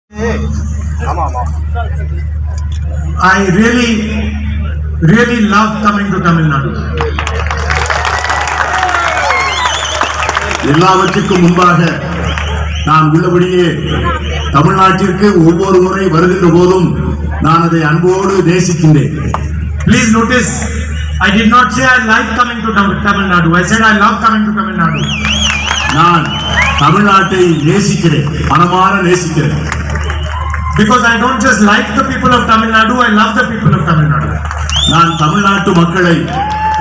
I really love coming to Tamil Nadu. எல்லாவற்றுக்கும் முன்பாக நான் உள்ளபடியே தமிழ்நாட்டிற்கு ஒவ்வொரு முறை வருகின்ற போதும் நான் அதை அன்போடு நேசிக்கின்றேன். Please notice, I did not say I like coming to Tamil Nadu. I said I love coming to Tamil Nadu. நான் தமிழ்நாட்டை நேசிக்கிறேன், மனமார நேசிக்கிறேன். Because I don't just like the people of Tamil Nadu, I love the people of Tamil Nadu. நான் தமிழ்நாட்டு மக்களை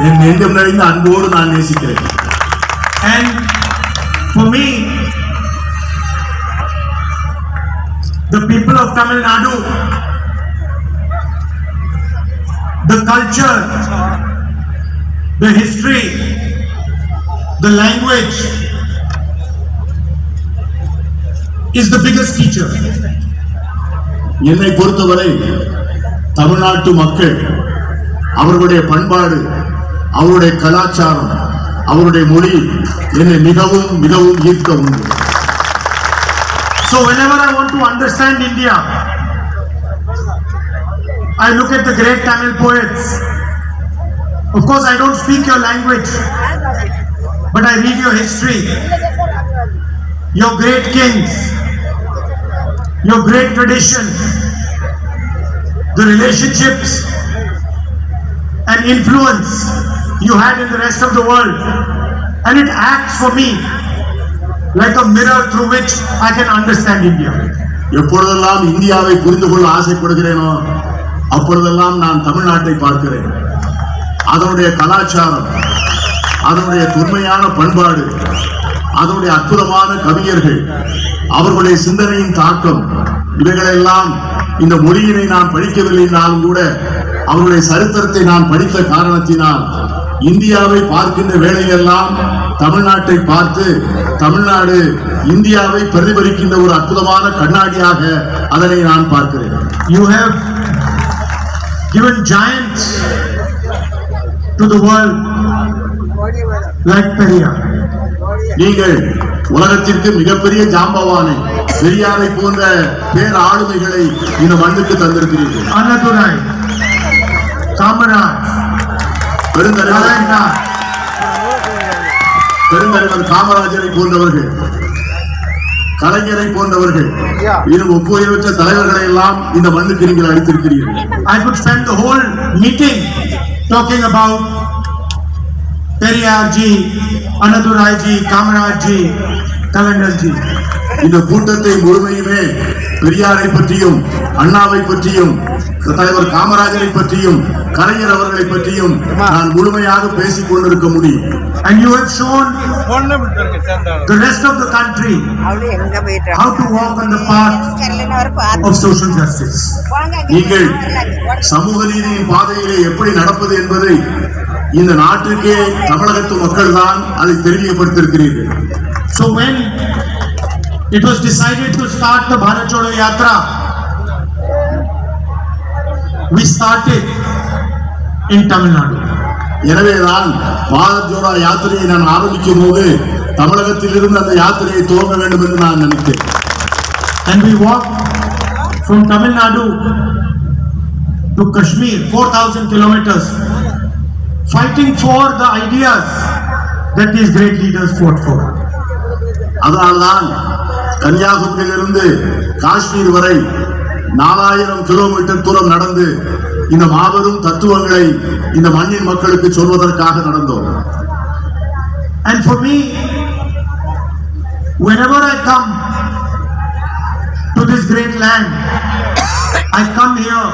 என் நெஞ்சம் நிறைந்த அன்போடு நான் நேசிக்கிறேன். And for me, the people of Tamil Nadu, the culture, the history, the language is the biggest teacher. என்னை பொறுத்தவரை தமிழ்நாட்டு மக்கள் அவர்களுடைய பண்பாடு, அவருடைய கலாச்சாரம், அவருடைய மொழி என்னை மிகவும் மிகவும் ஈர்க்க உண்டு. So whenever I want to understand India, I look at the great Tamil poets. Of course, I don't speak your language, but I read your history, your great kings, your great tradition, the relationships and influence you had in the rest of the world, and it acts for me like a mirror through which I can understand India. எப்பொழுதெல்லாம் இந்தியாவை புரிந்து கொள்ள ஆசைப்படுகிறேனோ அப்பொழுதெல்லாம் நான் தமிழ்நாட்டை பார்க்கிறேன். அதனுடைய கலாச்சாரம், அதனுடைய தொன்மையான பண்பாடு, அதனுடைய அற்புதமான கவிஞர்கள், அவர்களுடைய சிந்தனையின் தாக்கம், இவைகளெல்லாம் இந்த மொழியினை நான் படிக்கவில்லை என்றாலும் கூட அவருடைய சரித்திரத்தை நான் படித்த காரணத்தினால் இந்தியாவை பார்க்கின்ற வேளையெல்லாம் தமிழ்நாட்டை பார்த்து தமிழ்நாடு இந்தியாவை பிரதிபலிக்கின்ற ஒரு அற்புதமான கண்ணாடியாக அதனை நான் பார்க்கிறேன். You have given giants to the world like Periyar. நீங்கள் உலகத்திற்கு மிகப்பெரிய ஜாம்பவானை பெரியாரை போன்ற பேர் ஆளுமைகளை இந்த மண்ணுக்கு தந்திருக்கிறீர்கள். Annadurai, Kamaraj, பெருந்தலைவர் காமராஜரை போன்றவர்கள், கலைஞரை போன்றவர்கள், இன்னும் ஒப்புயர்வற்ற தலைவர்களை எல்லாம் இந்த மண்ணுக்கு நீங்கள் அளித்திருக்கிறீர்கள். I could spend the whole meeting talking about Periyar ji, Annadurai ji, Kamaraj ji, Kalaignar ji. இந்த கூட்டத்தை முழுமையுமே பெரியாரை பற்றியும், அண்ணாவை பற்றியும், தலைவர் காமராஜரை பற்றியும், கலைஞர் அவர்களை பற்றியும் நான் முழுமையாக பேசிக் கொண்டிருக்க முடியும். And you have shown the rest of the country how to walk on the path of social justice. நீங்கள் சமூக நீதியின் பாதையிலே எப்படி நடப்பது என்பதை இந்த நாட்டுக்கே தமிழகத்து மக்கள் தான் அதை தெரியப்படுத்தியிருக்கிறீர்கள். So when it was decided to start the Bharat Jodo Yatra, we started in Tamil Nadu. எனவேதான் பாரத் ஜோடோ யாத்திரையை நான் ஆரம்பிக்கும் போது தமிழகத்தில் இருந்து அந்த யாத்திரையை துவங்க வேண்டும் என்று நான் நினைத்தேன். And we walked from Tamil Nadu to Kashmir, 4,000 kilometers, fighting for the ideas that these great leaders fought for. அதனால்தான் கன்னியாகுமரியிலிருந்து காஷ்மீர் வரை 4000 கிலோமீட்டர் தூரம் நடந்து இந்த மாபெரும் தத்துவங்களை இந்த மண்ணின் மக்களுக்கு சொல்வதற்காக நடந்தோம். And for me, whenever I come to this great land, I come here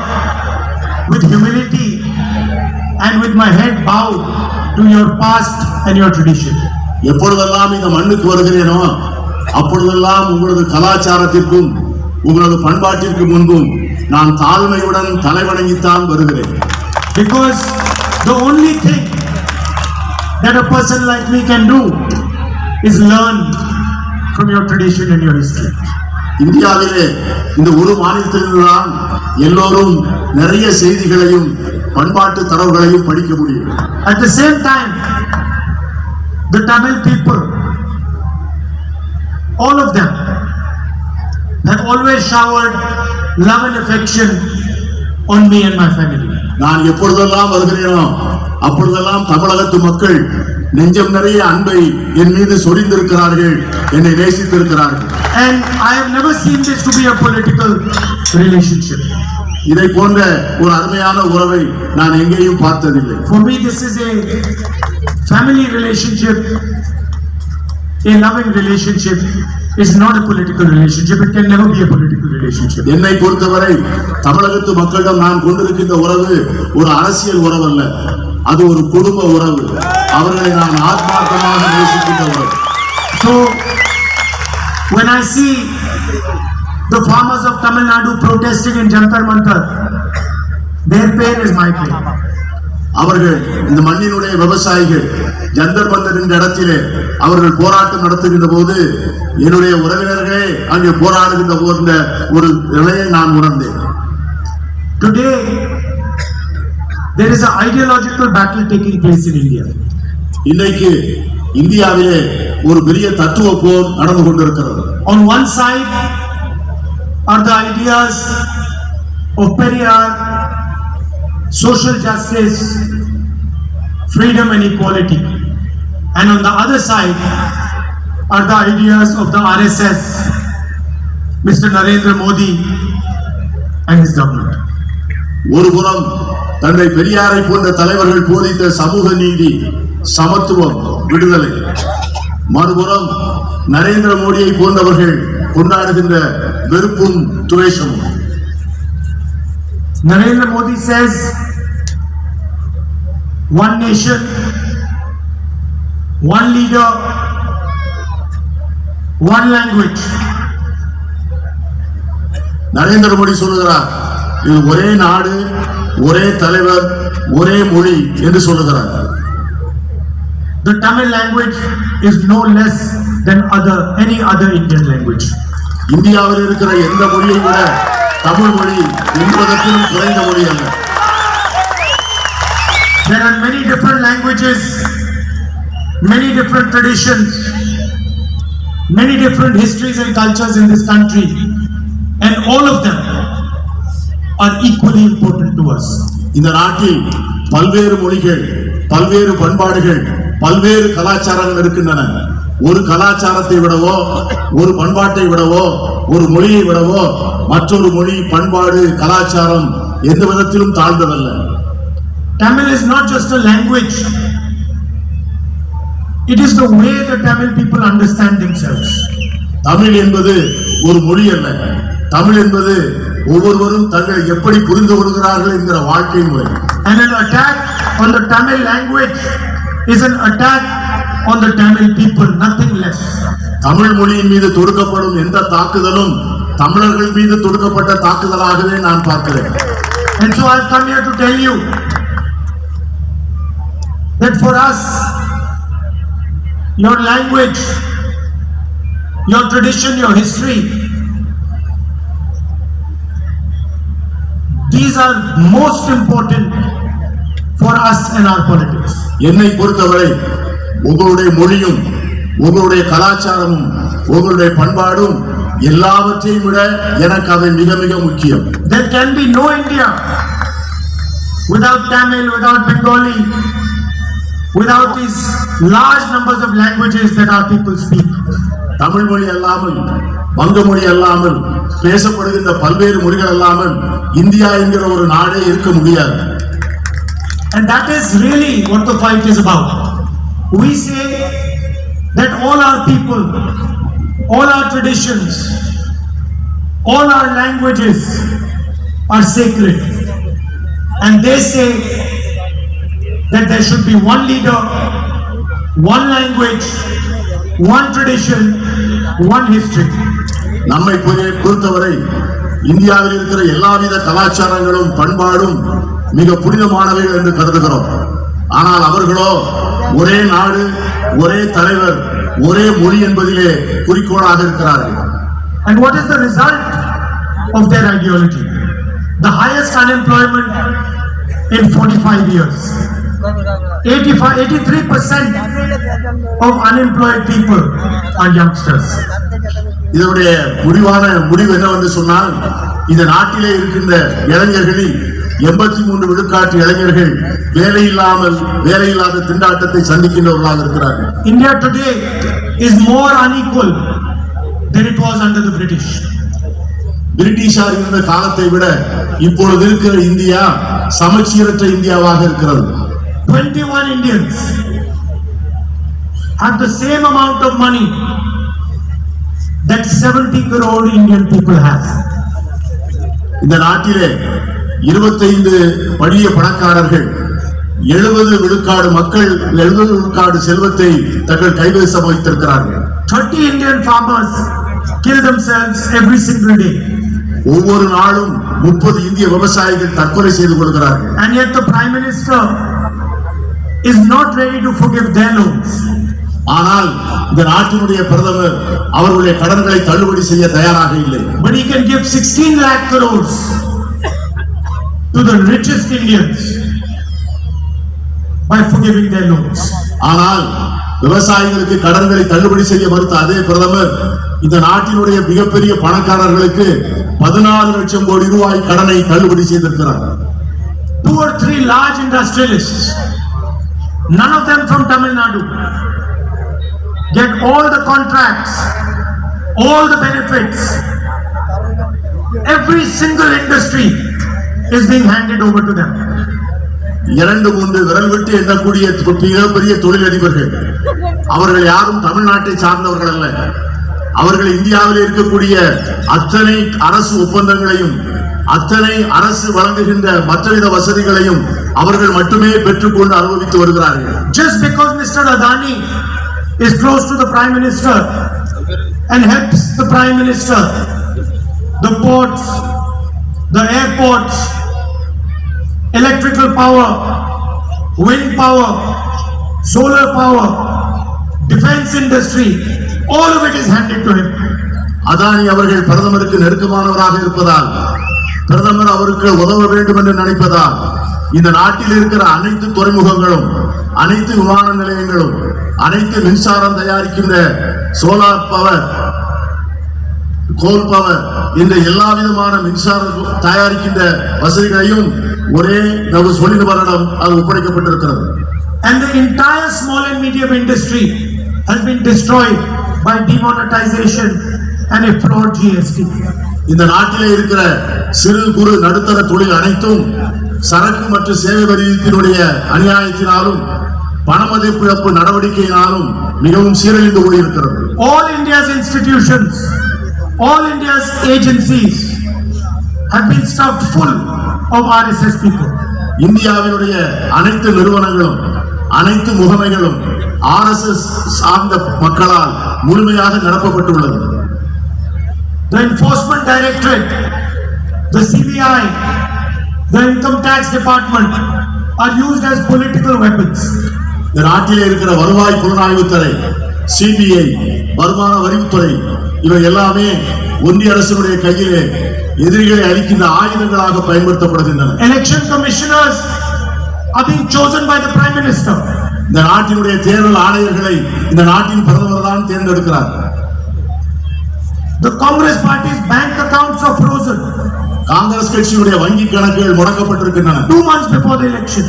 with humility and with my head bowed to your past and your tradition. எப்பொழுதெல்லாம் இந்த மண்ணுக்கு வருகிறேனோ அப்பொழுதெல்லாம் உங்களது கலாச்சாரத்திற்கும் உங்களது பண்பாட்டிற்கு முன்பும் நான் தாழ்மையுடன் தலைவணங்கித்தான் வருகிறேன். Because the only thing that a person like me can do is learn from your tradition and your history. இந்தியாவிலே இந்த ஒரு மாநிலத்தில்தான் எல்லோரும் நிறைய செய்திகளையும் பண்பாட்டு தரவுகளையும் படிக்க முடியும். At the same time, the Tamil people, all of them, have always showered love and affection on me and my family. நான் எப்பொழுதெல்லாம் வருகிறேனோ அப்பொழுதெல்லாம் தமிழகத்து மக்கள் நெஞ்சம் நிறைய அன்பை என் மீது சொரிந்திருக்கிறார்கள், என்னை நேசித்திருக்கிறார்கள். And I have never seen this to be a political relationship. இதை போன்ற ஒரு அருமையான உறவை நான் எங்கேயும் பார்த்ததில்லை. For me this is a family relationship, a loving relationship. It's not a political relationship. It can never be a political relationship. என்னை பொறுத்தவரை தமிழகத்து மக்களிடம் நான் கொண்டிருக்கின்ற உறவு ஒரு அரசியல் உறவு அல்ல, அது ஒரு குடும்ப உறவு. அவர்களை நான் ஆத்மார்த்தமாக நேசிக்கின்ற உறவு. So when I see the farmers of Tamil Nadu protesting in Jantar Mantar, their pain is my pain. அவர்கள் இந்த மண்ணினுடைய விவசாயிகள் ஜந்தர் மந்தர் என்ற இடத்திலே அவர்கள் போராட்டம் நடத்துகின்ற போது என்னுடைய உறவினர்களே அங்கே போராடுகின்ற போன்ற ஒரு நிலையை நான் உணர்ந்தேன். Today there is an ideological battle taking place in India. இன்னைக்கு இந்தியாவிலே ஒரு பெரிய தத்துவ போர் நடந்து கொண்டிருக்கிறது. On one side are the ideas of Periyar, social justice, freedom and equality, and on the other side are the ideas of the RSS, Mr. Narendra Modi and his government. ஒரு புறம் தந்தை பெரியாரை போன்ற தலைவர்கள் போதித்த சமூக நீதி, சமத்துவம், விடுதலை, மறுபுறம் நரேந்திர மோடியை போன்றவர்கள் கொண்டாடுகின்ற வெறுப்பும் துவேஷமும். Narendra Modi says one nation, one leader, one language. Narendra Modi சொல்லுகிறார், இது ஒரே நாடு, ஒரே தலைவர், ஒரே மொழி என்று சொல்லுகிறார். The Tamil language is no less than any other Indian language. இந்தியாவில் இருக்கிற எந்த மொழியை விட தமிழ் மொழி என்பதற்கும் குறைந்த மொழி அல்ல. There are many different languages, many different traditions, many different histories and cultures in this country, and all of them are equally important to us. இந்த நாட்டில் பல்வேறு மொழிகள், பல்வேறு பண்பாடுகள், பல்வேறு கலாச்சாரங்கள் இருக்கின்றன. ஒரு கலாச்சாரத்தை விடவோ, ஒரு பண்பாட்டை விடவோ, ஒரு மொழியை விடவோ மற்றொரு மொழி, பண்பாடு, கலாச்சாரம் எந்த விதத்திலும் தாழ்ந்ததல்ல. Tamil is not just a language. It is the way the Tamil people understand themselves. Tamil என்பது ஒரு மொழி அல்ல. தமிழ் என்பது ஒவ்வொருவரும் தங்களை எப்படி புரிந்து கொள்கிறார்கள் என்கிற வாழ்க்கை முறை. And an attack on the Tamil language is an attack on the Tamil people, nothing less. Tamil மொழியின் மீது தொடுக்கப்படும் எந்த தாக்குதலும் தமிழர்கள் மீது தொடுக்கப்பட்ட தாக்குதலாகவே நான் பார்க்கிறேன். And so I've come here to tell you that for us, your language, your tradition, your history, these are most important for us in our politics. என்னை பொறுத்தவரை உங்களுடைய மொழியும், உங்களுடைய கலாச்சாரமும், உங்களுடைய பண்பாடும் எல்லாவற்றையும் விட எனக்கு அவை மிக மிக முக்கியம். There can be no India without Tamil, without Bengali, without these large numbers of languages that our people speak. Tamil மொழி அல்லாமல், வங்க மொழி அல்லாமல், பேசப்படுகின்ற பல்வேறு மொழிகள் அல்லாமல் இந்தியா என்கிற ஒரு நாடே இருக்க முடியாது. And that is really what the fight is about. We say that all our people, all our traditions, all our languages are sacred. And they say that there should be one leader, one language, one tradition, one history. நம்மை பொறுத்தவரை இந்தியாவில் இருக்கிற எல்லாவித கலாச்சாரங்களும் பண்பாடும் மிக புனிதமானவைகள் என்று கருதுகிறோம். ஆனால் அவர்களோ ஒரே நாடு, ஒரே தலைவர், ஒரே மொழி என்பதிலே குறிக்கோளாக இருக்கிறார்கள். And what is the result of their ideology? The highest unemployment in 45 years. 83% of unemployed people are youngsters. இதனுடைய முடிவு என்னவென்று சொன்னால், இந்த நாட்டிலே இருக்கின்ற இளைஞர்களில் 83 விழுக்காட்டு இளைஞர்கள் வேலையில்லாத திண்டாட்டத்தை சந்திக்கின்றவர்களாக இருக்கிறார்கள். India today is more unequal than it was under the British. பிரிட்டிஷார் இருந்த காலத்தை விட இப்பொழுது இருக்கிற இந்தியா சமச்சீரற்ற இந்தியாவாக இருக்கிறது. 21 Indians have the same amount of money that 70 crore Indian people have. இந்த நாட்டிலே 25 பழிய பணக்காரர்கள் 70 விழுக்காடு மக்கள் 70 விழுக்காடு செல்வத்தை தங்கள் கைவசம் வைத்திருக்கிறார்கள். 30 Indian farmers kill themselves every single day. ஒவ்வொரு நாளும் 30 இந்திய விவசாயிகள் தற்கொலை செய்து கொள்கிறார்கள். And yet the Prime Minister is not ready to forgive their loans. ஆனால் இந்த நாட்டினுடைய பிரதமர் அவர்களுடைய கடன்களை தள்ளுபடி செய்ய தயாராக இல்லை. But he can give 16 lakh crores to the richest Indians by forgiving their loans. ஆனால் விவசாயிகளுக்கு கடன்களை தள்ளுபடி செய்ய மறுத்த அதே பிரதமர் இந்த நாட்டினுடைய மிகப்பெரிய பணக்காரர்களுக்கு 14 லட்சம் கோடி ரூபாய் கடனை தள்ளுபடி செய்திருக்கிறார். 2 or 3 large industrialists, none of them from Tamil Nadu, get all the contracts, all the benefits. Every single industry is being handed over to them. 2-3 விரல் விட்டு எண்ணக்கூடிய மிகப்பெரிய தொழிலதிபர்கள் அவர்கள் யாரும் தமிழ்நாட்டை சார்ந்தவர்கள் அல்ல. அவர்கள் இந்தியாவில் இருக்கக்கூடிய அத்தனை அரசு ஒப்பந்தங்களையும் அத்தனை அரசு வழங்குகின்ற மற்றவித வசதிகளையும் அவர்கள் மட்டுமே பெற்றுக்கொண்டு அனுபவித்து வருகிறார்கள். Just because Mr. Adani is close to the Prime Minister and helps the Prime Minister, the ports, the airports, electrical power, wind power, solar power, defense industry, all of it is handed to him. Adani அவர்கள் பிரதமருக்கு நெருக்கமானவராக இருப்பதால், பிரதமர் அவருக்கு உதவ வேண்டும் என்று நினைப்பதால் இந்த நாட்டில் இருக்கிற அனைத்து துறைமுகங்களும் அனைத்து விமான நிலையங்களும் அனைத்து மின்சாரம் தயாரிக்கின்ற சோலார் பவர், கோல் பவர் என்ற எல்லா விதமான மின்சாரம் தயாரிக்கின்ற வசதிகளையும் ஒரே தொழில்நுட்பரிடம் அது ஒப்படைக்கப்பட்டிருக்கிறது. And the entire small and medium industry has been destroyed by demonetization and a flawed GST. இந்த நாட்டிலே இருக்கிற சிறு குறு நடுத்தர தொழில் அனைத்தும் சரக்கு மற்றும் சேவை வரியினுடைய அநியாயத்தினாலும் பணமதிப்பிழப்பு நடவடிக்கையினாலும் மிகவும் சீரழிந்து போயிருக்கிறது. All India's institutions, all India's agencies have been stuffed full of RSS people. இந்தியாவினுடைய அனைத்து நிறுவனங்களும் அனைத்து முகமைகளும் RSS சார்ந்த மக்களால் முழுமையாக நிரப்பப்பட்டுள்ளது. The Enforcement Directorate, the CBI, the Income Tax Department are used as political weapons. இந்த நாட்டிலே இருக்கிற வருவாய் புலனாய்வுத்துறை, CBI, வருமான வரித்துறை இவை எல்லாமே ஒன்றிய அரசினுடைய கையிலே எதிரிகளை அழிக்கின்ற ஆயுதங்களாக பயன்படுத்தப்படுகின்றன. Election commissioners are being chosen by the Prime Minister. இந்த நாட்டினுடைய தேர்தல் ஆணையர்களை இந்த நாட்டின் பிரதமர் தான் தேர்ந்தெடுக்கிறார். The Congress party's bank accounts are frozen. Congress கட்சியினுடைய வங்கி கணக்குகள் முடக்கப்பட்டிருக்கின்றன. 2 months before the election.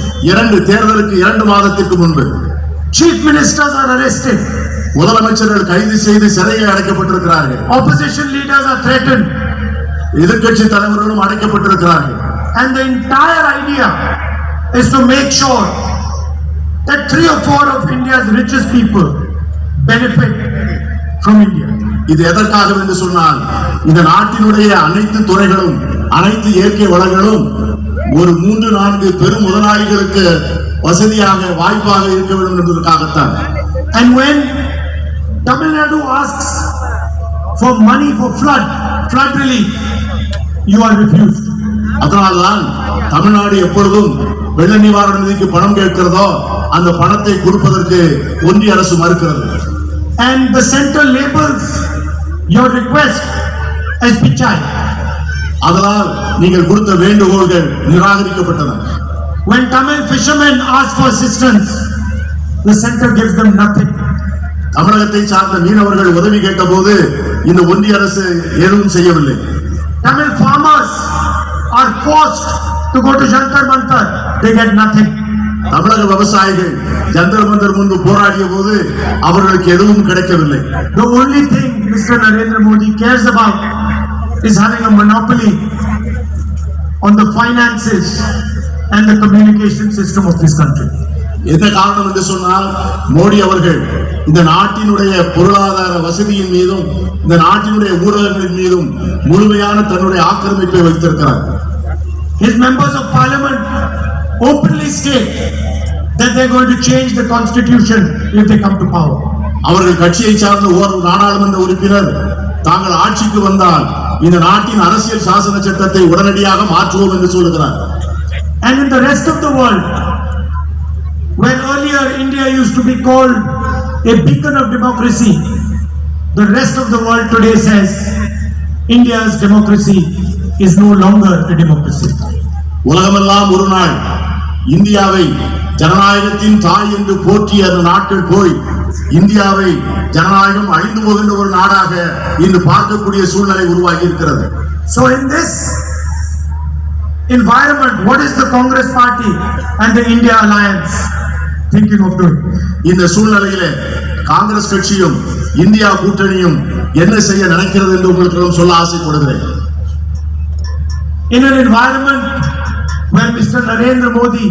தேர்தலுக்கு 2 மாதத்திற்கு முன்பு. Chief ministers are arrested. முதலமைச்சர்கள் கைது செய்து சிறையில் அடைக்கப்பட்டிருக்கிறார்கள். Opposition leaders are threatened. எதிர்க்கட்சி தலைவர்களும் அடைக்கப்பட்டிருக்கிறார்கள். And the entire idea is to make sure that 3 or 4 of India's richest people benefit from India. இது எதற்காக என்று சொன்னால் இந்த நாட்டினுடைய அனைத்து துறைகளும் அனைத்து இயற்கை வளங்களும் ஒரு 3-4 பெரும் முதலாளிகளுக்கு வசதியாக வாய்ப்பாக இருக்க வேண்டும் என்பதற்காகத்தான். And when Tamil Nadu asks for money for flood relief, you are refused. அதனால்தான் தமிழ்நாடு எப்பொழுதும் வெள்ள நிவாரண நிதிக்கு பணம் கேட்கிறதோ அந்த பணத்தை கொடுப்பதற்கு ஒன்றிய அரசு மறுக்கிறது. And the center labels your request as pichai. அதனால் நீங்கள் கொடுத்த வேண்டுகோள்கள் நிராகரிக்கப்பட்டன. When Tamil fishermen ask for assistance, the center gives them nothing. தமிழகத்தை சார்ந்த மீனவர்கள் உதவி கேட்டபோது இந்த ஒன்றிய அரசு எதுவும் செய்யவில்லை. Tamil farmers are forced to go to Jantar Mantar. They get nothing. தமிழக விவசாயிகள் ஜந்தர் மந்தர் முன்பு போராடிய போது அவர்களுக்கு எதுவும் கிடைக்கவில்லை. The only thing Mr. Narendra Modi cares about is having a monopoly on the finances and the communication system of this country. என்ன காரணம் என்று சொன்னால் மோடி அவர்கள் இந்த நாட்டினுடைய பொருளாதார வசதியின் மீதும் இந்த நாட்டினுடைய ஊடகங்களின் மீதும் முழுமையான தன்னுடைய ஆக்கிரமிப்பை வைத்திருக்கிறார். His members of parliament openly state that they are going to change the constitution if they come to power. அவர்கள் கட்சியை சார்ந்த ஒரு நாடாளுமன்ற உறுப்பினர் தாங்கள் ஆட்சிக்கு வந்தால் இந்த நாட்டின் அரசியல் சாசன சட்டத்தை உடனடியாக மாற்றுவோம் என்று சொல்கிறார். And in the rest of the world, when earlier India used to be called a beacon of democracy, the rest of the world today says India's democracy is no longer a democracy. உலகமெல்லாம் ஒரு நாள் இந்தியாவை ஜனநாயகத்தின் தாய் என்று போற்றிய அந்த நாட்கள் போய் இந்தியாவை ஜனநாயகம் அழிந்து போகின்ற ஒரு நாடாக இன்று பார்க்கக்கூடிய சூழ்நிலை உருவாகி இருக்கிறது. So in this environment, what is the Congress party and the India alliance thinking of doing? இந்த சூழ்நிலையிலே காங்கிரஸ் கட்சியும் இந்தியா கூட்டணியும் என்ன செய்ய நினைக்கிறது என்று உங்களுக்கு சொல்ல ஆசைப்படுகிறேன். In an environment where Mr. Narendra Modi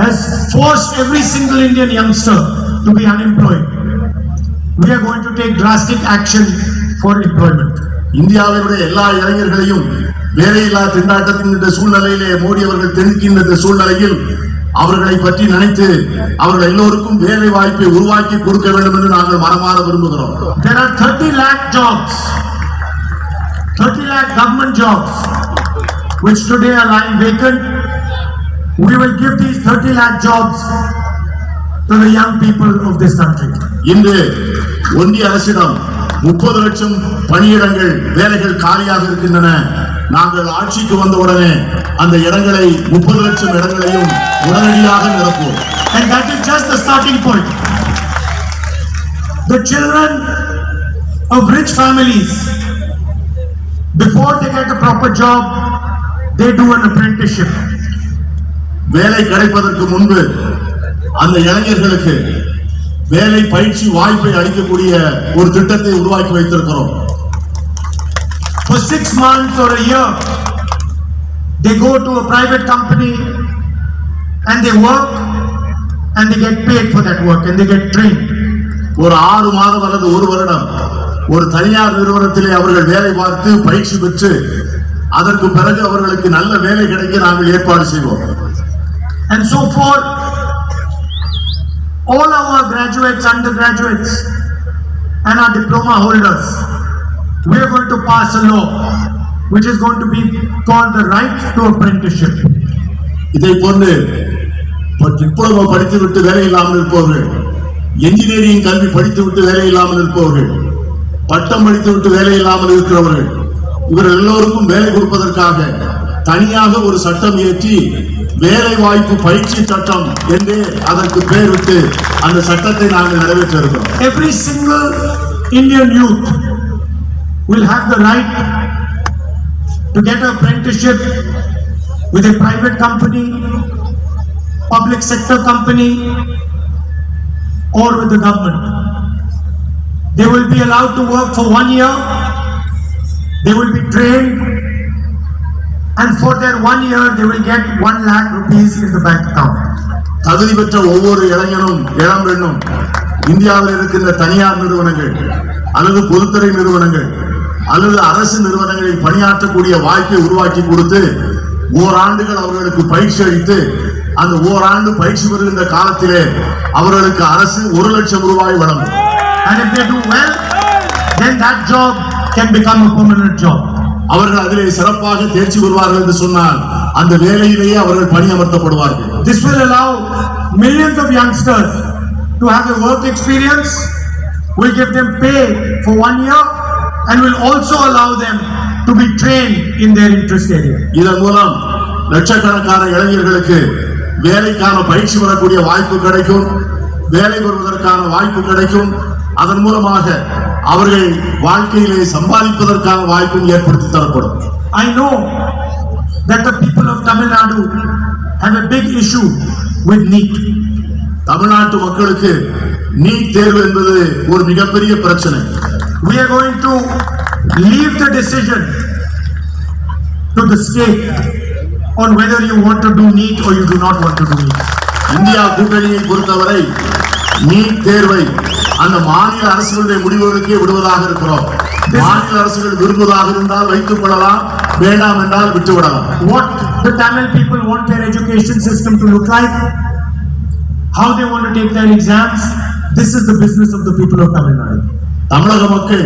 has forced every single Indian youngster to be unemployed, we are going to take drastic action for employment. இந்தியாவினுடைய எல்லா இளைஞர்களையும் வேலையில்லா திண்டாட்டத்தின் இந்த சூழ்நிலையிலே மோடி அவர்கள் திணிக்கின்ற இந்த சூழ்நிலையில் அவர்களை பற்றி நினைத்து அவர்கள் எல்லோருக்கும் வேலை வாய்ப்பை உருவாக்கி கொடுக்க வேண்டும் என்று நாங்கள் மனமாற விரும்புகிறோம். There are 30 lakh jobs, 30 lakh government jobs which today are lying vacant. We will give these 30 lakh jobs to the young people of this country. இன்று ஒன்றிய அரசிடம் 30 லட்சம் பணியிடங்கள் வேலைகள் காலியாக இருக்கின்றன. நாங்கள் ஆட்சிக்கு வந்தவுடனே அந்த இடங்களை 30 லட்சம் இடங்களையும் உடனடியாக நிரப்புவோம். And that is just the starting point. The children of rich families, before they get a proper job, they do an apprenticeship. வேலை கிடைப்பதற்கு முன்பு அந்த இளைஞர்களுக்கு வேலை பயிற்சி வாய்ப்பை அளிக்கக்கூடிய ஒரு திட்டத்தை உருவாக்கி வைத்திருக்கிறோம். For 6 months or a year, they go to a private company and they work and they get paid for that work and they get trained. ஒரு 6 மாதம் அல்லது ஒரு வருடம் ஒரு தனியார் நிறுவனத்திலே அவர்கள் வேலை பார்த்து பயிற்சி பெற்று அதற்கு பிறகு அவர்களுக்கு நல்ல வேலை கிடைக்க நாங்கள் ஏற்பாடு செய்வோம். And so for all our graduates, undergraduates and our diploma holders, we are going to pass a law which is going to be called the right to apprenticeship. இதை போன்று டிப்ளமோ படித்துவிட்டு வேலை இல்லாமல் இருப்பவர்கள், என்ஜினியரிங் கல்வி படித்துவிட்டு வேலை இல்லாமல் இருப்பவர்கள், பட்டம் படித்துவிட்டு வேலை இல்லாமல் இருக்கிறவர்கள், இவர்கள் எல்லோருக்கும் வேலை கொடுப்பதற்காக தனியாக ஒரு சட்டம் இயற்றி வேலை வாய்ப்பு பயிற்சி சட்டம் என்று அதற்கு பெயரிட்டு அந்த சட்டத்தை நாங்கள் நிறைவேற்ற இருக்கிறோம். Every single Indian youth will have the right to get an apprenticeship with a private company, public sector company, or with the government. They will be allowed to work for 1 year. They will be trained, and for their 1 year, they will get 1 lakh rupees in the bank account. தகுதி பெற்ற ஒவ்வொரு இளைஞனும் இளம் பெண்ணும் இந்தியாவில் இருக்கின்ற தனியார் நிறுவனங்கள் அல்லது பொதுத்துறை நிறுவனங்கள் அல்லது அரசு நிறுவனங்களில் பணியாற்றக்கூடிய வாய்ப்பை உருவாக்கி கொடுத்து ஓராண்டுகள் அவர்களுக்கு பயிற்சி அளித்து அந்த ஓராண்டு பயிற்சி பெறுகின்ற காலத்திலே அவர்களுக்கு அரசு 1 லட்சம் ரூபாய் வழங்கும். And if they do well, then that job can become a permanent job. அவர்கள் அதிலே சிறப்பாக தேர்ச்சி பெறுவார்கள் என்று சொன்னால் அந்த வேலையிலேயே அவர்கள் பணியமர்த்தப்படுவார்கள். This will allow millions of youngsters to have a work experience, will give them pay for 1 year, and will also allow them to be trained in their interest area. இதன் மூலம் லட்சக்கணக்கான இளைஞர்களுக்கு வேலைக்கான பயிற்சி பெறக்கூடிய வாய்ப்பு கிடைக்கும். வேலை பெறுவதற்கான வாய்ப்பு கிடைக்கும். அதன் மூலமாக அவர்கள் வாழ்க்கையிலே சம்பாதிப்பதற்கான வாய்ப்பும் ஏற்படுத்தி தரப்படும். I know that the people of Tamil Nadu have a big issue with NEET. தமிழ்நாட்டு மக்களுக்கு நீட் தேர்வு என்பது ஒரு மிகப்பெரிய பிரச்சனை. We are going to leave the decision to the state on whether you want to do NEET or you do not want to do NEET. India கூட்டணியை பொறுத்தவரை NEET தேர்வை அந்த மாநில அரசுகளுடைய முடிவுகளுக்கே விடுவதாக இருக்கிறோம். மாநில அரசுகள் விரும்புவதாக இருந்தால் வைத்துக் கொள்ளலாம், வேண்டாம் என்றால் விட்டுவிடலாம். What the Tamil people want their education system to look like, how they want to take their exams, this is the business of the people of Tamil Nadu. தமிழக மக்கள்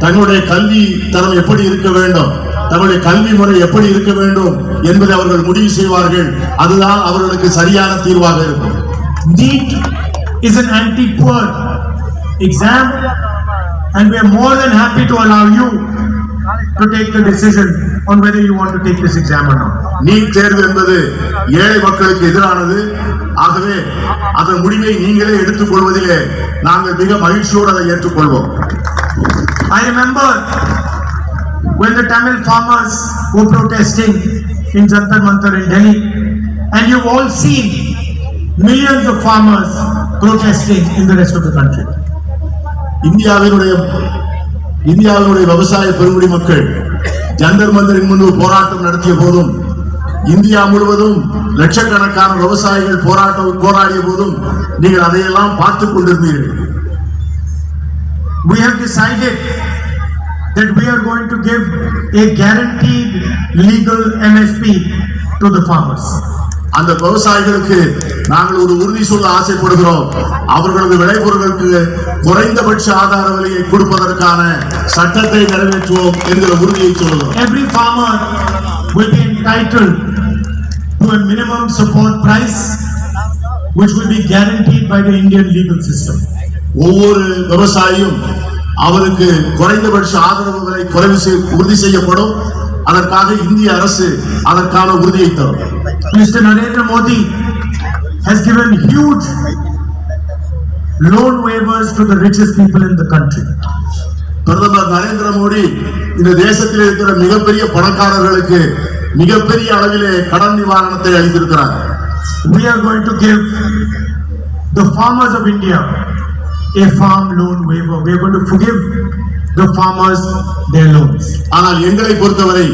தங்களுடைய கல்வி தரம் எப்படி இருக்க வேண்டும், தங்களுடைய கல்வி முறை எப்படி இருக்க வேண்டும் என்பதை அவர்கள் முடிவு செய்வார்கள். அதுதான் அவர்களுக்கு சரியான தீர்வாக இருக்கும். NEET is an anti-poor exam and we are more than happy to allow you to take the decision on whether you want to take this exam or not. NEET தேர்வு என்பது ஏழை மக்களுக்கு எதிரானது. ஆகவே அதன் முடிவை நீங்களே எடுத்துக் கொள்வதிலே நாங்கள் மிக மகிழ்ச்சியோடு அதை ஏற்றுக்கொள்வோம். I remember when the Tamil farmers were protesting in Jantar Mantar in Delhi, and you've all seen millions of farmers protesting in the rest of the country. இந்தியாவினுடைய விவசாய பெருங்குடி மக்கள் ஜந்தர் மந்தரின் முன்பு போராட்டம் நடத்திய போதும், இந்தியா முழுவதும் லட்சக்கணக்கான விவசாயிகள் போராடிய போதும் நீங்கள் அதையெல்லாம் பார்த்துக் கொண்டிருந்தீர்கள். We have decided that we are going to give a guaranteed legal MSP to the farmers. அந்த விவசாயிகளுக்கு நாங்கள் ஒரு உறுதி சொல்ல ஆசைப்படுகிறோம். அவர்களது விளைபொருட்களுக்கு குறைந்தபட்ச ஆதார விலையை கொடுப்பதற்கான சட்டத்தை நிறைவேற்றுவோம் என்கிற உறுதியை சொல்லுகிறோம். Every farmer will be entitled to a minimum support price which will be guaranteed by the Indian legal system. ஒவ்வொரு விவசாயியும் அவருக்கு குறைந்தபட்ச ஆதரவு விலை உறுதி செய்யப்படும். அதற்காக இந்திய அரசு அதற்கான உறுதியை தரும். Mr. Narendra Modi has given huge loan waivers to the richest people in the country. பிரதமர் நரேந்திர மோடி இந்த தேசத்தில் இருக்கிற மிகப்பெரிய பணக்காரர்களுக்கு மிகப்பெரிய அளவிலே கடன் நிவாரணத்தை அளித்திருக்கிறார். We are going to give the farmers of India a farm loan waiver. We are going to forgive the farmers their loans. ஆனால் எங்களை பொறுத்தவரை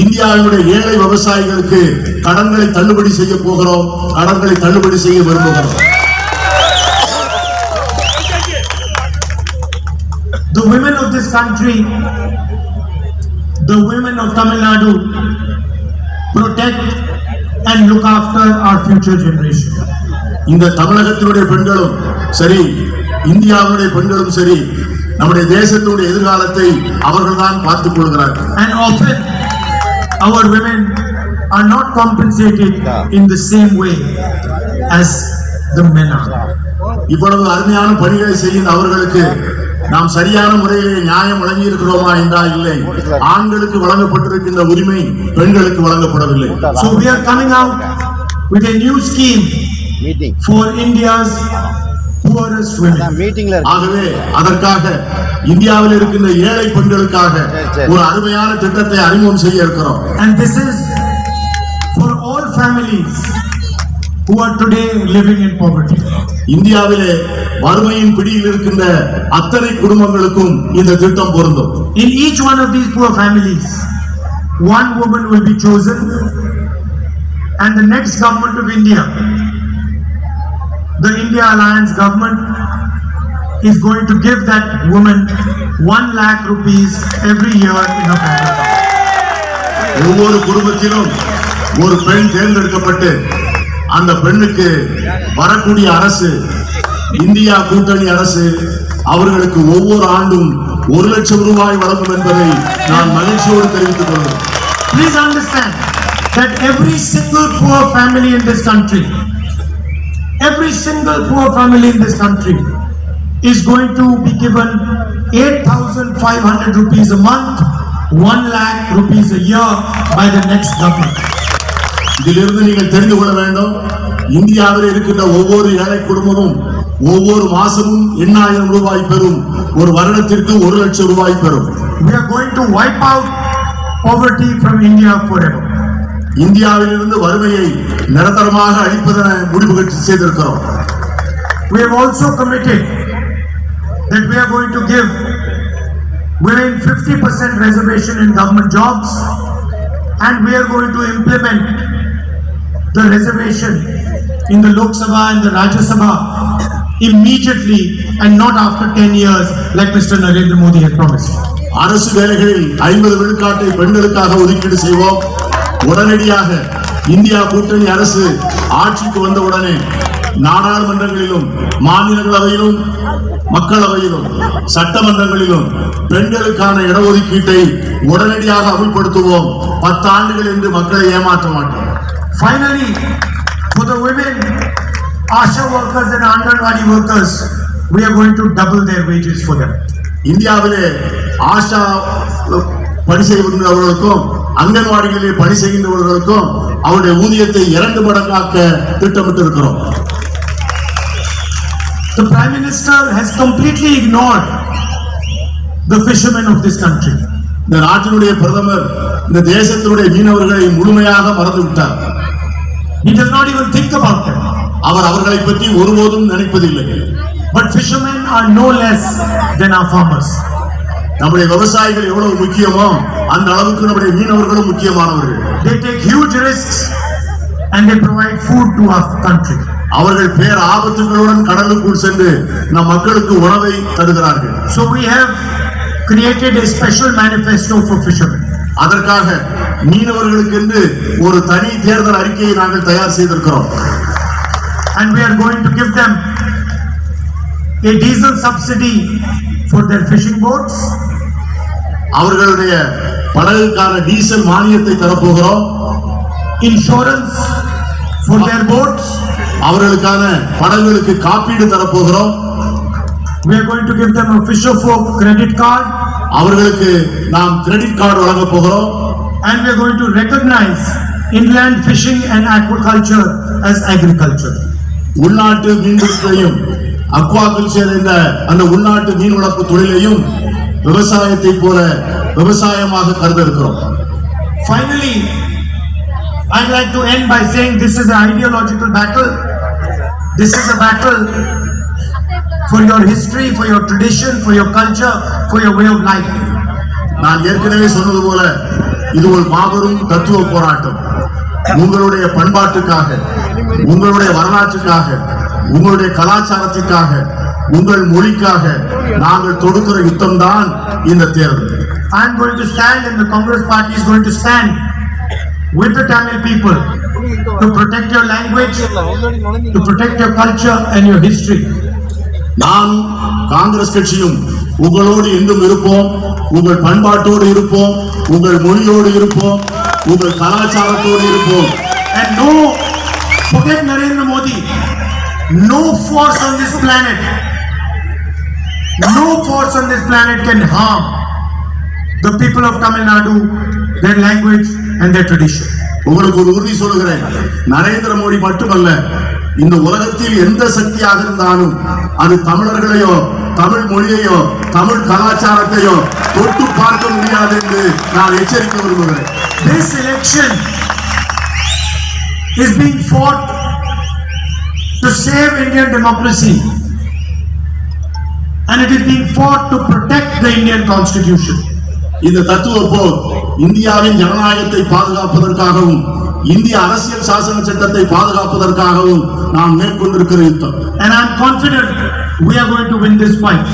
இந்தியாவினுடைய ஏழை விவசாயிகளுக்கு கடன்களை தள்ளுபடி செய்ய போகிறோம், கடன்களை தள்ளுபடி செய்ய விரும்புகிறோம். The women of this country, the women of Tamil Nadu, protect and look after our future generation. இந்த தமிழகத்தினுடைய பெண்களும் சரி, இந்தியாவுடைய பெண்களும் சரி, நம்முடைய தேசத்தினுடைய எதிர்காலத்தை அவர்கள்தான் பார்த்துக் கொள்கிறார்கள். And often our women are not compensated in the same way as the men are. இவ்வளவு அருமையான பணிகளை செய்யும் அவர்களுக்கு நாம் சரியான முறையிலே நியாயம் வழங்கி இருக்கிறோமா என்றால் இல்லை. ஆண்களுக்கு வழங்கப்பட்டிருக்கின்ற உரிமை பெண்களுக்கு வழங்கப்படவில்லை. So we are coming out with a new scheme for India's poorest women. ஆகவே அதற்காக இந்தியாவில் இருக்கின்ற ஏழை பெண்களுக்காக ஒரு அருமையான திட்டத்தை அறிமுகம் செய்ய இருக்கிறோம். And this is for all families who are today living in poverty. இந்தியாவிலே வறுமையின் பிடியில் இருக்கின்ற அத்தனை குடும்பங்களுக்கும் இந்த திட்டம் பொருந்தும். In each one of these poor families, one woman will be chosen, and the next government of India, the India Alliance government, is going to give that woman 1 lakh rupees every year in her bank account. ஒவ்வொரு குடும்பத்திலும் ஒரு பெண் தேர்ந்தெடுக்கப்பட்டு அந்த பெண்ணுக்கு வரக்கூடிய அரசு, India கூட்டணி அரசு, அவர்களுக்கு ஒவ்வொரு ஆண்டும் 1 லட்சம் ரூபாய் வழங்கும் என்பதை நான் மகிழ்ச்சியோடு தெரிவித்துக் கொள்கிறேன். Please understand that every single poor family in this country, every single poor family in this country is going to be given 8,500 rupees a month, 1 lakh rupees a year by the next government. இதிலிருந்து நீங்கள் தெரிந்து கொள்ள வேண்டும், இந்தியாவில் இருக்கின்ற ஒவ்வொரு ஏழை குடும்பமும் ஒவ்வொரு மாசமும் 8,000 ரூபாய் பெறும். ஒரு வருடத்திற்கு 1 லட்சம் ரூபாய் பெறும். We are going to wipe out poverty from India forever. இந்தியாவிலிருந்து வறுமையை நிரந்தரமாக அழிப்பதென முடிவு செய்திருக்கிறோம். We have also committed that we are going to give women 50% reservation in government jobs, and we are going to implement the reservation in the Lok Sabha and the Rajya Sabha immediately and not after 10 years like Mr. Narendra Modi has promised. அரசு வேலைகளில் 50 விழுக்காட்டை பெண்களுக்காக ஒதுக்கீடு செய்வோம். உடனடியாக India கூட்டணி அரசு ஆட்சிக்கு வந்தவுடனே நாடாளுமன்றங்களிலும் மாநிலங்களவையிலும் மக்களவையிலும் சட்டமன்றங்களிலும் பெண்களுக்கான இடஒதுக்கீட்டை உடனடியாக அமல்படுத்துவோம். 10 ஆண்டுகள் என்று மக்களை ஏமாற்ற மாட்டோம். Finally, for the women, ASHA workers and Anganwadi workers, we are going to double their wages for them. இந்தியாவிலே ஆஷா பணி செய்கின்றவர்களுக்கும் அங்கன்வாடிகளிலே பணி செய்கின்றவர்களுக்கும் அவருடைய ஊதியத்தை 2 மடங்காக்க திட்டமிட்டிருக்கிறோம். The Prime Minister has completely ignored the fishermen of this country. இந்த நாட்டினுடைய பிரதமர் இந்த தேசத்தினுடைய மீனவர்களை முழுமையாக மறந்துவிட்டார். He does not even think about them. அவர் அவர்களை பற்றி ஒருபோதும் நினைப்பதில்லை. But fishermen are no less than our farmers. நம்முடைய விவசாயிகள் எவ்வளவு முக்கியமோ அந்த அளவுக்கு நம்முடைய மீனவர்களும் முக்கியமானவர்கள். They take huge risks and they provide food to our country. அவர்கள் பேர் ஆபத்துகளுடன் கடலுக்குள் சென்று நம் மக்களுக்கு உணவை தருகிறார்கள். So we have created a special manifesto for fishermen. அதற்காக மீனவர்களுக்கு என்று ஒரு தனி தேர்தல் அறிக்கையை நாங்கள் தயார் செய்திருக்கிறோம். And we are going to give them a diesel subsidy for their fishing boats. அவர்களுடைய படகுக்கான டீசல் மானியத்தை தரப்போகிறோம். Insurance for their boats. அவர்களுக்கான படகுகளுக்கு காப்பீடு தரப்போகிறோம். We are going to give them a fisher folk credit card. அவர்களுக்கு நாம் கிரெடிட் கார்டு வழங்க போகிறோம். And we are going to recognize inland fishing and aquaculture as agriculture. உள்நாட்டு மீன்பிடிப்பையும் aquaculture என்ற அந்த உள்நாட்டு மீன் வளர்ப்பு தொழிலையும் விவசாயத்தை போல விவசாயமாக கருத இருக்கிறோம். Finally, I'd like to end by saying this is an ideological battle. This is a battle for your history, for your tradition, for your culture, for your way of life. நான் ஏற்கனவே சொன்னது போல இது ஒரு மாபெரும் தத்துவ போராட்டம். உங்களுடைய பண்பாட்டுக்காக, உங்களுடைய வரலாற்றுக்காக, உங்களுடைய கலாச்சாரத்திற்காக, உங்கள் மொழிக்காக நாங்கள் தொடுக்கிற யுத்தம் தான் இந்த தேர்தல். I am going to stand and the Congress party is going to stand with the Tamil people to protect your language, to protect your culture and your history. நான் காங்கிரஸ் கட்சியும் உங்களோடு என்றும் இருப்போம். உங்கள் பண்பாட்டோடு இருப்போம், உங்கள் மொழியோடு இருப்போம், உங்கள் கலாச்சாரத்தோடு இருப்போம். And no, forget Narendra Modi. No force on this planet, no force on this planet can harm the people of Tamil Nadu, their language and their tradition. உங்களுக்கு ஒரு உறுதி சொல்லுகிறேன், நரேந்திர மோடி மட்டுமல்ல, இந்த உலகத்தில் எந்த சக்தியாக இருந்தாலும் அது தமிழர்களையோ தமிழ் மொழியையோ தமிழ் கலாச்சாரத்தையோ தொட்டு பார்க்க முடியாது என்று நான் எச்சரிக்க விரும்புகிறேன். This election is being fought to save Indian democracy, and it is being fought to protect the Indian Constitution. இந்த தத்துவ போர் இந்தியாவின் ஜனநாயகத்தை பாதுகாப்பதற்காகவும் இந்திய அரசியல் சாசன சட்டத்தை பாதுகாப்பதற்காகவும் நாம் மேற்கொண்டிருக்கிற யுத்தம். And I am confident we are going to win this fight.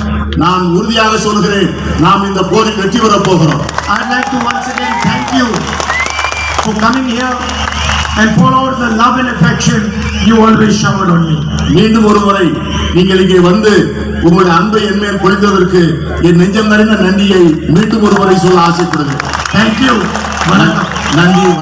நான் உறுதியாக சொல்கிறேன், நாம் இந்த போரில் வெற்றி பெறப் போகிறோம். I would like to once again thank you for coming here and for all the love and affection you always showered on me. மீண்டும் ஒரு முறை நீங்கள் இங்கே வந்து உங்களுடைய அன்பை என் மேல் பொழிந்ததற்கு என் நெஞ்சம் நிறைந்த நன்றியை மீண்டும் ஒரு முறை சொல்ல ஆசைப்படுகிறேன். Thank you. நன்றி.